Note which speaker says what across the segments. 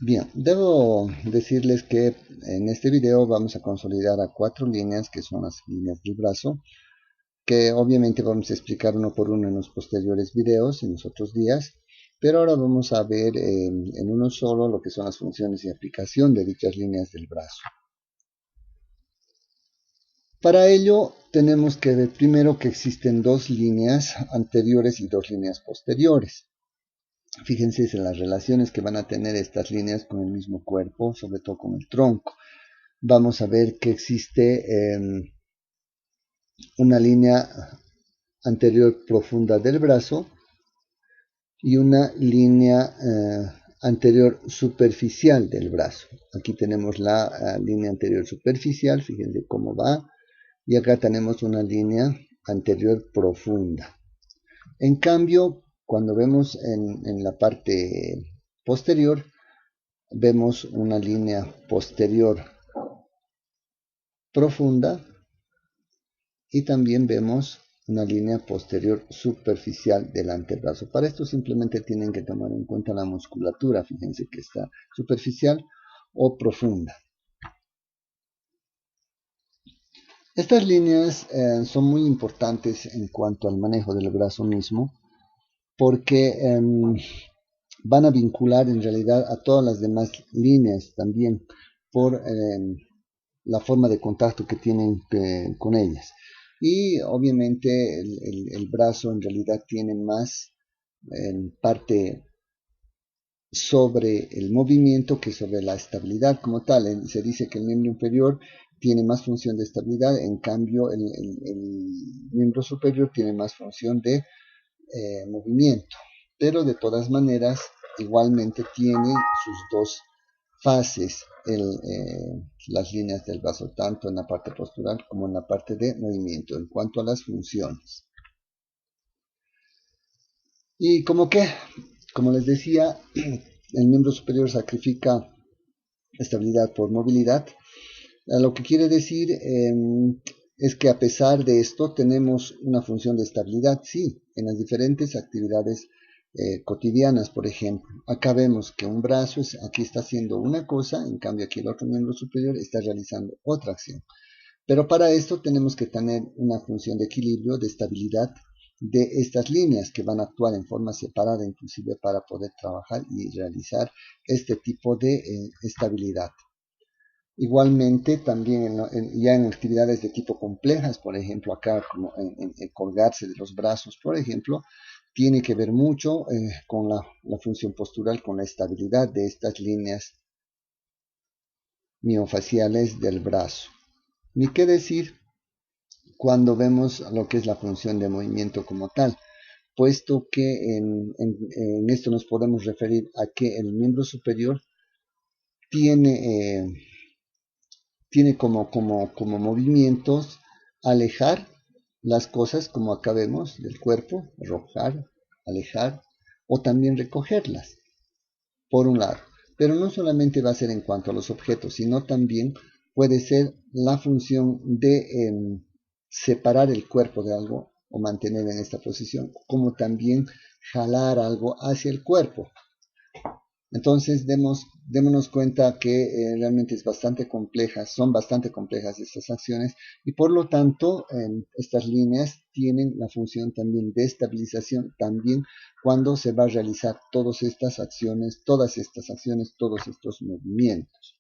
Speaker 1: Bien, debo decirles que en este video vamos a consolidar a 4 líneas que son las líneas del brazo, que obviamente vamos a explicar uno por uno en los posteriores videos, en los otros días, pero ahora vamos a ver en uno solo lo que son las funciones y aplicación de dichas líneas del brazo. Para ello tenemos que ver primero que existen 2 líneas anteriores y 2 líneas posteriores. Fíjense en las relaciones que van a tener estas líneas con el mismo cuerpo, sobre todo con el tronco. Vamos a ver que existe una línea anterior profunda del brazo y una línea anterior superficial del brazo. Aquí tenemos la línea anterior superficial, fíjense cómo va, y acá tenemos una línea anterior profunda. En cambio, cuando vemos en la parte posterior, vemos una línea posterior profunda y también vemos una línea posterior superficial del antebrazo. Para esto simplemente tienen que tomar en cuenta la musculatura, fíjense que está superficial o profunda. Estas líneas son muy importantes en cuanto al manejo del brazo mismo, porque van a vincular en realidad a todas las demás líneas también por la forma de contacto que tienen con ellas. Y obviamente el brazo en realidad tiene más parte sobre el movimiento que sobre la estabilidad como tal. Se dice que el miembro inferior tiene más función de estabilidad, en cambio el miembro superior tiene más función de movimiento. Pero de todas maneras, igualmente tiene sus dos fases las líneas del brazo, tanto en la parte postural como en la parte de movimiento, en cuanto a las funciones. Y como les decía, el miembro superior sacrifica estabilidad por movilidad, lo que quiere decir es que a pesar de esto tenemos una función de estabilidad, sí, en las diferentes actividades cotidianas. Por ejemplo, acá vemos que un brazo aquí está haciendo una cosa, en cambio aquí el otro miembro superior está realizando otra acción. Pero para esto tenemos que tener una función de equilibrio, de estabilidad de estas líneas que van a actuar en forma separada, inclusive para poder trabajar y realizar este tipo de estabilidad. Igualmente, también ya en actividades de tipo complejas, por ejemplo, acá como en colgarse de los brazos, por ejemplo, tiene que ver mucho con la función postural, con la estabilidad de estas líneas miofaciales del brazo. Ni qué decir cuando vemos lo que es la función de movimiento como tal, puesto que en esto nos podemos referir a que el miembro superior tiene como movimientos alejar las cosas, como acá vemos, del cuerpo, arrojar, alejar, o también recogerlas, por un lado. Pero no solamente va a ser en cuanto a los objetos, sino también puede ser la función de separar el cuerpo de algo o mantener en esta posición, como también jalar algo hacia el cuerpo. Entonces démonos cuenta que realmente es bastante compleja, son bastante complejas estas acciones y por lo tanto estas líneas tienen la función también de estabilización también cuando se va a realizar todas estas acciones, todos estos movimientos.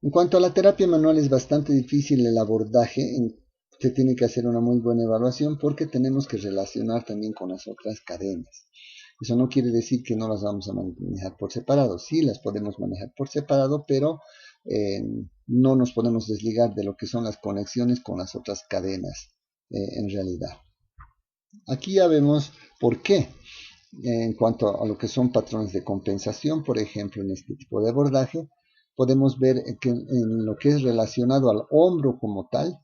Speaker 1: En cuanto a la terapia manual es bastante difícil el abordaje, se tiene que hacer una muy buena evaluación porque tenemos que relacionar también con las otras cadenas. Eso no quiere decir que no las vamos a manejar por separado. Sí las podemos manejar por separado, pero no nos podemos desligar de lo que son las conexiones con las otras cadenas en realidad. Aquí ya vemos por qué. En cuanto a lo que son patrones de compensación, por ejemplo, en este tipo de abordaje, podemos ver que en lo que es relacionado al hombro como tal,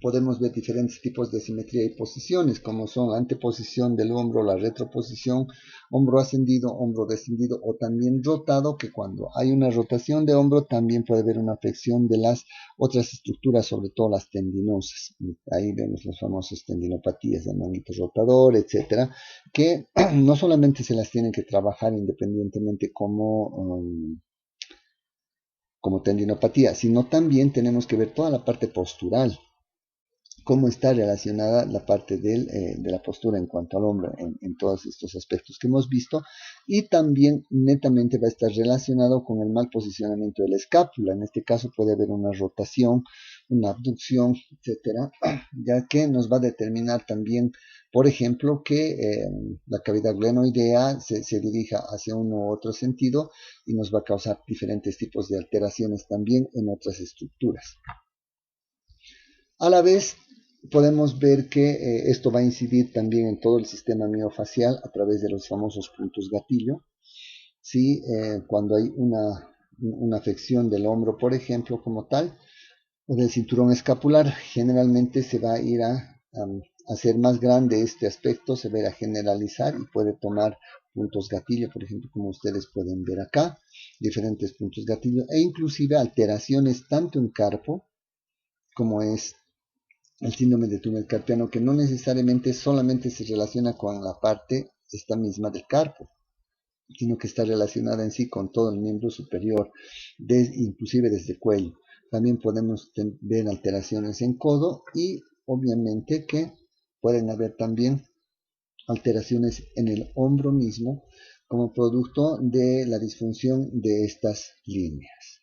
Speaker 1: podemos ver diferentes tipos de simetría y posiciones, como son anteposición del hombro, la retroposición, hombro ascendido, hombro descendido o también rotado, que cuando hay una rotación de hombro también puede haber una afección de las otras estructuras, sobre todo las tendinosas. Ahí vemos las famosas tendinopatías del manguito rotador, etcétera, que no solamente se las tienen que trabajar independientemente como tendinopatía, sino también tenemos que ver toda la parte postural, cómo está relacionada la parte de la postura en cuanto al hombro en todos estos aspectos que hemos visto, y también netamente va a estar relacionado con el mal posicionamiento de la escápula. En este caso puede haber una rotación, una abducción, etcétera, ya que nos va a determinar también, por ejemplo, que la cavidad glenoidea se dirija hacia uno u otro sentido y nos va a causar diferentes tipos de alteraciones también en otras estructuras. A la vez, podemos ver que esto va a incidir también en todo el sistema miofacial a través de los famosos puntos gatillo. ¿Sí? Cuando hay una afección del hombro, por ejemplo, como tal, o del cinturón escapular, generalmente se va a ir a hacer más grande este aspecto, se va a ir a generalizar y puede tomar puntos gatillo, por ejemplo, como ustedes pueden ver acá, diferentes puntos gatillo, e inclusive alteraciones tanto en carpo, como es el síndrome de túnel carpiano, que no necesariamente solamente se relaciona con la parte esta misma del carpo, sino que está relacionada en sí con todo el miembro superior, inclusive desde el cuello. También podemos ver alteraciones en codo y obviamente que pueden haber también alteraciones en el hombro mismo como producto de la disfunción de estas líneas.